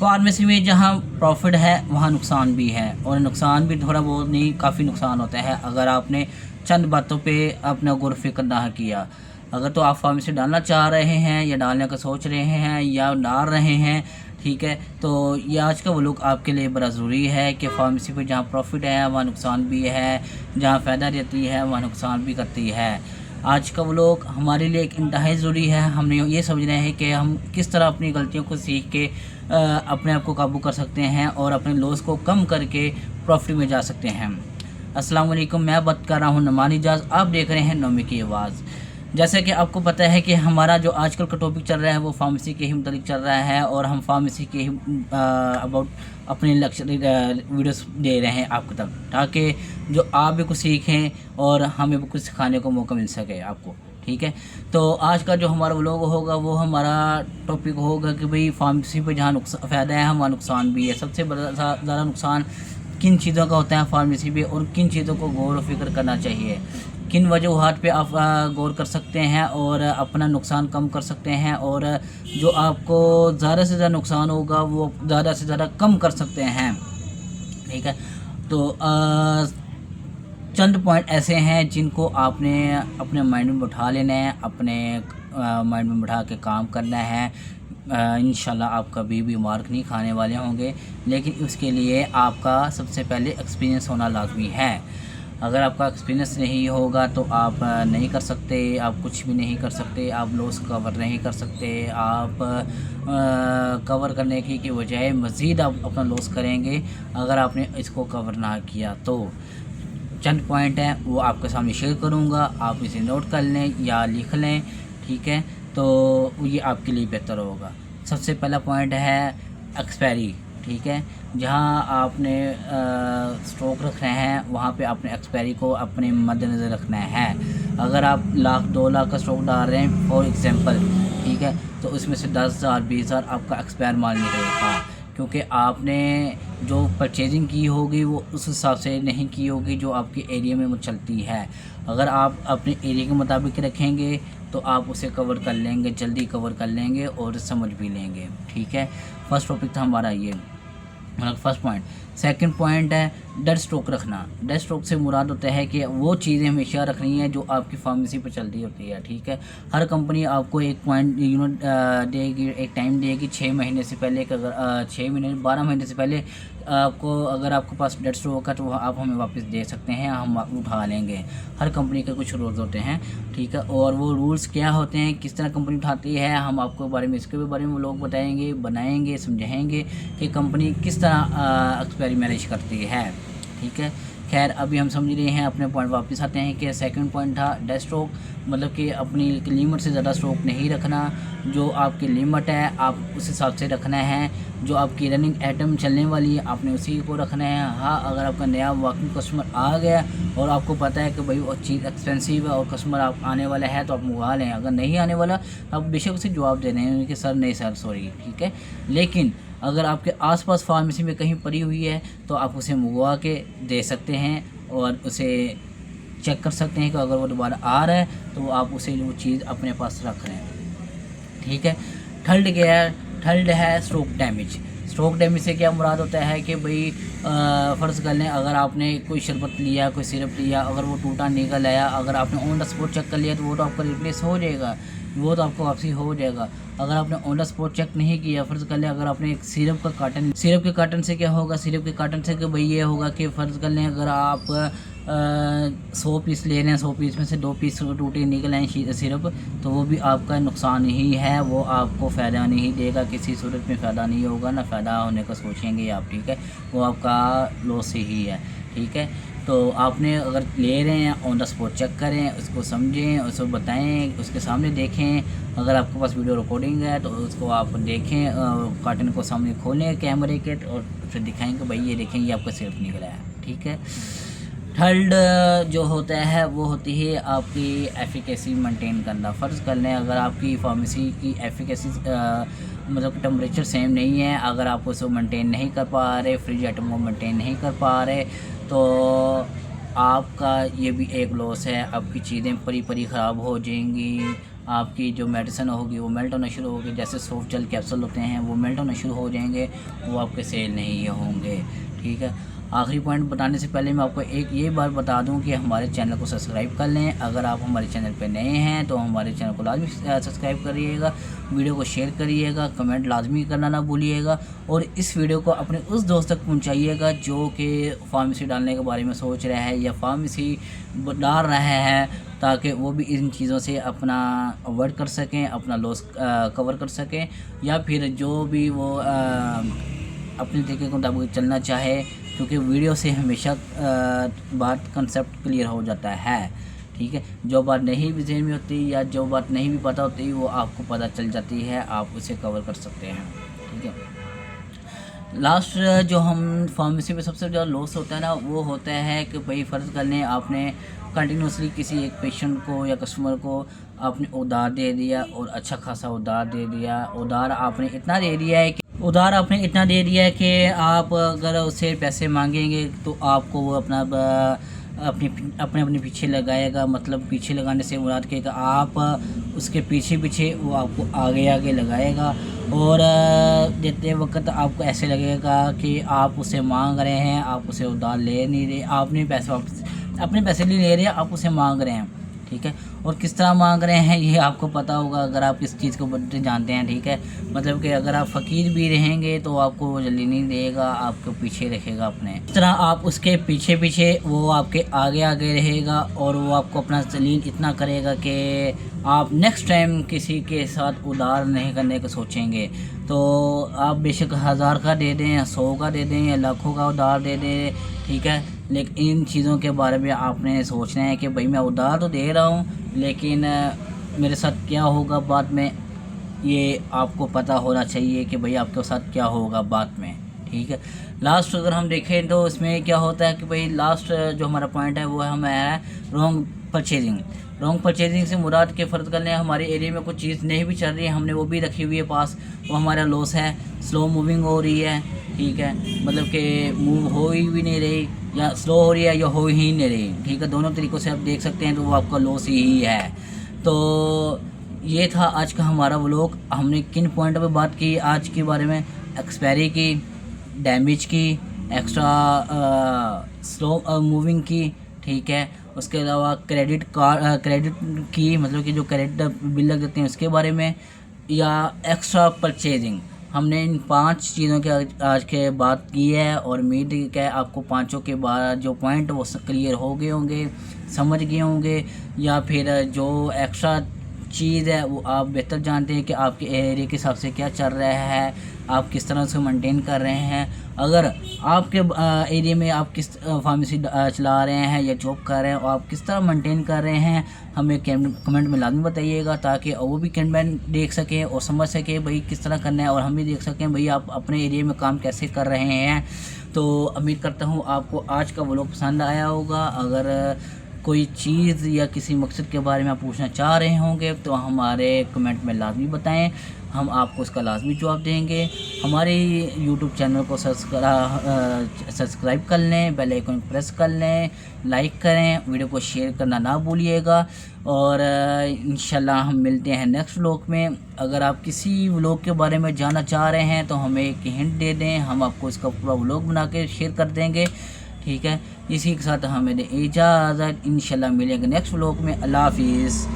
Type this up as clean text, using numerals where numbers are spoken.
Pharmacy में जहाँ profit है वहाँ नुकसान भी है, और नुकसान भी थोड़ा बहुत नहीं, काफ़ी नुकसान होता है अगर आपने चंद बातों पे अपना गौर फिक्र ना किया। अगर तो आप फार्मेसी डालना चाह रहे हैं या डालने का सोच रहे हैं या डाल रहे हैं, ठीक है, तो ये आज का व्लॉग आपके लिए बड़ा ज़रूरी है कि फार्मेसी पे जहाँ प्रॉफिट है वहाँ नुकसान भी है, जहाँ फ़ायदा रहती है वहाँ नुकसान भी करती है। आज का व्लॉग हमारे लिए एक इंतहाई ज़रूरी है। हमने ये समझना है कि हम किस तरह अपनी गलतियों को सीख के अपने आप को काबू कर सकते हैं और अपने लॉस को कम करके प्रॉफिट में जा सकते हैं। अस्सलाम वालेकुम, मैं बात कर रहा हूँ नुमान इजाज़, आप देख रहे हैं नोमी की आवाज़। जैसे कि आपको पता है कि हमारा जो आजकल का टॉपिक चल रहा है वो फार्मेसी के ही मुतालिक चल रहा है, और हम फार्मेसी के ही अबाउट अपने लेक्चर वीडियोस दे रहे हैं आपको तक, ताकि जो आप भी कुछ सीखें और हमें भी कुछ सिखाने को मौका मिल सके आपको, ठीक है। तो आज का जो हमारा व्लॉग होगा वो हमारा टॉपिक होगा कि भाई फार्मेसी पे जहाँ फ़ायदा है वहाँ नुकसान भी है। सबसे बड़ा ज़्यादा नुकसान किन चीज़ों का होता है फार्मेसी पे, और किन चीज़ों को गौर व फिक्र करना चाहिए, किन वजूहात पे आप गौर कर सकते हैं और अपना नुकसान कम कर सकते हैं, और जो आपको ज़्यादा से ज़्यादा नुकसान होगा वो ज़्यादा से ज़्यादा कम कर सकते हैं, ठीक है। तो चंद पॉइंट ऐसे हैं जिनको आपने अपने माइंड में बिठा लेना है, अपने माइंड में बिठा के काम करना है। इंशाल्लाह आप कभी भी मार्क नहीं खाने वाले होंगे, लेकिन उसके लिए आपका सबसे पहले एक्सपीरियंस होना लाजमी है। अगर आपका एक्सपीरियंस नहीं होगा तो आप नहीं कर सकते, आप कुछ भी नहीं कर सकते, आप लॉस कवर नहीं कर सकते, आप कवर करने की बजाय मज़ीद आप अपना लॉस करेंगे अगर आपने इसको कवर ना किया। तो चंद पॉइंट हैं वो आपके सामने शेयर करूँगा, आप इसे नोट कर लें या लिख लें, ठीक है, तो ये आपके लिए बेहतर होगा। सबसे पहला पॉइंट है एक्सपायरी, ठीक है। जहाँ आपने स्टॉक रखना है वहाँ पे आपने एक्सपायरी को अपने मद्देनज़र रखना है। अगर आप लाख 2 लाख का स्टॉक डाल रहे हैं फॉर एग्ज़ाम्पल, ठीक है, तो उसमें से 10,000 20,000 आपका एक्सपायर माल निकलेगा, क्योंकि आपने जो परचेजिंग की होगी वो उस हिसाब से नहीं की होगी जो आपके एरिया में चलती है। अगर आप अपने एरिया के मुताबिक रखेंगे तो आप उसे कवर कर लेंगे, जल्दी कवर कर लेंगे और समझ भी लेंगे, ठीक है। फर्स्ट टॉपिक था हमारा ये, मतलब फर्स्ट पॉइंट। सेकंड पॉइंट है डेड स्टॉक रखना। डेड स्टॉक से मुराद होता है कि वो चीज़ें हमेशा रखनी है जो आपकी फार्मेसी पर चलती होती है, ठीक है। हर कंपनी आपको एक पॉइंट देगी, एक टाइम देगी 6 महीने से पहले, अगर 6 महीने 12 महीने से पहले आपको, अगर आपके पास डेड स्टॉक है तो आप हमें वापस दे सकते हैं, हम उठा लेंगे। हर कंपनी के कुछ रूल्स होते हैं, ठीक है, और वो रूल्स क्या होते हैं, किस तरह कंपनी उठाती है, हम आपको बारे में इसके बारे में लोग बताएंगे, बनाएंगे, समझाएंगे कि कंपनी किस तरह एक्सपायरी मैनेज करती है, ठीक है। खैर अभी हम समझ रहे हैं, अपने पॉइंट वापस आते हैं कि सेकंड पॉइंट था डेड स्टॉक, मतलब कि अपनी लिमिट से ज़्यादा स्टॉक नहीं रखना। जो आपकी लिमिट है आप उस हिसाब से रखना है, जो आपकी रनिंग आइटम चलने वाली है आपने उसी को रखना है। हाँ, अगर आपका नया वॉकिंग कस्टमर आ गया और आपको पता है कि भाई वो चीज़ एक्सपेंसिव है और कस्टमर आप आने वाला है तो आप मंगवा लें, अगर नहीं आने वाला आप बेशक उसे जवाब दे रहे हैं कि सर नहीं सर सॉरी, ठीक है। लेकिन अगर आपके आसपास फार्मेसी में कहीं पड़ी हुई है तो आप उसे मंगवा के दे सकते हैं और उसे चेक कर सकते हैं कि अगर वो दोबारा आ रहा है तो आप उसे वो चीज़ अपने पास रख रहे हैं, ठीक है। थर्ड है स्टॉक डैमेज। स्टॉक डैमेज से क्या मुराद होता है कि भाई फ़र्ज़ कर लें अगर आपने कोई शरबत लिया, कोई सिरप लिया, अगर वो टूटा निकल आया, अगर आपने ऑन द स्पॉट चेक कर लिया तो वो तो आपका रिप्लेस हो जाएगा, वो तो आपको वापसी हो जाएगा। अगर आपने ऑन द स्पॉट चेक नहीं किया, फ़र्ज़ कर लें अगर आपने एक सिरप के कार्टन से क्या होगा, सिरप के कार्टन से कि भाई ये होगा कि फ़र्ज़ कर लें अगर आप 100 पीस ले रहे हैं, 100 पीस में से 2 पीस टूटे निकल आए सिरप, तो वो भी आपका नुकसान ही है, वो आपको फ़ायदा नहीं देगा, किसी सूरत में फ़ायदा नहीं होगा, ना फ़ायदा होने का सोचेंगे आप, ठीक है, वो आपका लॉस ही है, ठीक है। तो आपने अगर ले रहे हैं ऑन द स्पॉट चेक करें, उसको समझें, उसको बताएं, उसके सामने देखें। अगर आपके पास वीडियो रिकॉर्डिंग है तो उसको आप देखें, कार्टन को सामने खोलें कैमरे के और फिर दिखाएं कि भाई ये देखें ये आपका सिर्फ निकला है, ठीक है। थर्ड जो होता है वो होती है आपकी एफिकेसी मेंटेन करना। फ़र्ज़ कर लें अगर आपकी फार्मेसी की एफिकेसी मतलब टेम्परेचर सेम नहीं है, अगर आप उसको मेंटेन नहीं कर पा रहे, फ्रिज आइटम को मेंटेन नहीं कर पा रहे, तो आपका ये भी एक लॉस है। आपकी चीज़ें परी ख़राब हो जाएंगी, आपकी जो मेडिसिन होगी वो मेल्ट होना शुरू होगी। जैसे सॉफ्ट जेल कैप्सूल होते हैं वो मेल्ट होना शुरू हो जाएंगे, वो आपके सेल नहीं होंगे। ठीक है, आखिरी पॉइंट बताने से पहले मैं आपको एक ये बात बता दूं कि हमारे चैनल को सब्सक्राइब कर लें। अगर आप हमारे चैनल पे नए हैं तो हमारे चैनल को लाजमी सब्सक्राइब करिएगा, वीडियो को शेयर करिएगा, कमेंट लाजमी करना ना भूलिएगा, और इस वीडियो को अपने उस दोस्त तक पहुंचाइएगा जो कि फार्मेसी डालने के बारे में सोच रहा है या फार्मेसी डाल रहा है, ताकि वो भी इन चीज़ों से अपना अवॉइड कर सकें, अपना लॉस कवर कर सकें, या फिर जो भी वो अपने तरीके के मुताबिक चलना चाहे, क्योंकि वीडियो से हमेशा बात कंसेप्ट क्लियर हो जाता है। ठीक है, जो बात नहीं भी जहन में होती या जो बात नहीं भी पता होती वो आपको पता चल जाती है, आप उसे कवर कर सकते हैं। ठीक है, लास्ट जो हम फार्मेसी पे सबसे ज़्यादा लॉस होता है ना, वो होता है कि भाई फ़र्ज़ कर लें आपने कंटिन्यूसली किसी एक पेशेंट को या कस्टमर को आपने उधार दे दिया, और अच्छा खासा उधार दे दिया। उधार आपने इतना दे दिया है कि आप अगर उससे पैसे मांगेंगे तो आपको वो अपने पीछे लगाएगा। मतलब पीछे लगाने से मुराद के आप उसके पीछे वो आपको आगे लगाएगा, और देते वक्त आपको ऐसे लगेगा कि आप उसे मांग रहे हैं, आप उसे उधार ले नहीं रहे, आपने पैसे वापस अपने पैसे नहीं ले रहे, आप उसे मांग रहे हैं। ठीक है, और किस तरह मांग रहे हैं ये आपको पता होगा अगर आप इस चीज़ को जानते हैं। ठीक है, मतलब कि अगर आप फ़कीर भी रहेंगे तो आपको वो जल्दी नहीं देगा, आपको पीछे रखेगा अपने। इस तरह आप उसके पीछे वो आपके आगे रहेगा, और वो आपको अपना जलील इतना करेगा कि आप नेक्स्ट टाइम किसी के साथ उधार नहीं करने का सोचेंगे। तो आप बेशक 1000 का दे दें या 100 का दे दें या लाखों का उधार दे दें, ठीक है, लेकिन इन चीज़ों के बारे में आपने सोचना है कि भाई मैं उधार तो दे रहा हूँ, लेकिन मेरे साथ क्या होगा बाद में, ये आपको पता होना चाहिए कि भाई आपके साथ क्या होगा बाद में। ठीक है, लास्ट अगर हम देखें तो इसमें क्या होता है कि भाई लास्ट जो हमारा पॉइंट है वो है रॉन्ग परचेजिंग से मुराद के फ़र्ज़ कर लें हमारे एरिया में कुछ चीज़ नहीं भी चल रही है, हमने वो भी रखी हुई है पास, वो हमारा लॉस है। स्लो मूविंग हो रही है, ठीक है, मतलब कि मूव हो ही भी नहीं रही, या स्लो हो रही है या हो ही नहीं रही। ठीक है, दोनों तरीक़ों से आप देख सकते हैं, तो वो आपका लॉस ही है। तो ये था आज का हमारा व्लॉग। हमने किन पॉइंटों पे बात की आज के बारे में, एक्सपायरी की, डैमेज की, एक्स्ट्रा स्लो मूविंग की, ठीक है, उसके अलावा क्रेडिट की, मतलब कि जो क्रेडिट बिल लग जाते हैं उसके बारे में, या एक्स्ट्रा परचेजिंग। हमने इन 5 चीज़ों के आज के बात की है, और उम्मीद है कि आपको पांचों के बाद जो पॉइंट वो क्लियर हो गए होंगे, समझ गए होंगे, या फिर जो एक्स्ट्रा चीज़ है वो आप बेहतर जानते हैं कि आपके एरिया के हिसाब से क्या चल रहा है, आप किस तरह से मेंटेन कर रहे हैं। अगर आपके एरिया में आप किस फार्मेसी चला रहे हैं या जॉब कर रहे हैं, और आप किस तरह मेंटेन कर रहे हैं, हमें कमेंट में लाजमी बताइएगा, ताकि वो भी कमेंट देख सकें और समझ सकें भाई किस तरह करना है, और हम भी देख सकें भाई आप अपने एरिया में काम कैसे कर रहे हैं। तो उम्मीद करता हूँ आपको आज का व्लॉग पसंद आया होगा। अगर कोई चीज़ या किसी मकसद के बारे में आप पूछना चाह रहे होंगे तो हमारे कमेंट में लाजमी बताएं, हम आपको उसका लाजमी जवाब देंगे। हमारे यूट्यूब चैनल को सब्सक्राइब कर लें, बेल आइकन प्रेस कर लें, लाइक करें, वीडियो को शेयर करना ना भूलिएगा, और इंशाल्लाह हम मिलते हैं नेक्स्ट व्लॉग में। अगर आप किसी व्लॉग के बारे में जानना चाह रहे हैं तो हमें एक हिंट दे दें, हम आपको इसका पूरा व्लॉग बना के शेयर कर देंगे। ठीक है, इसी के साथ हमें इजाज़त, इंशाल्लाह मिलेंगे नेक्स्ट व्लॉग में। अल्लाह हाफिज़।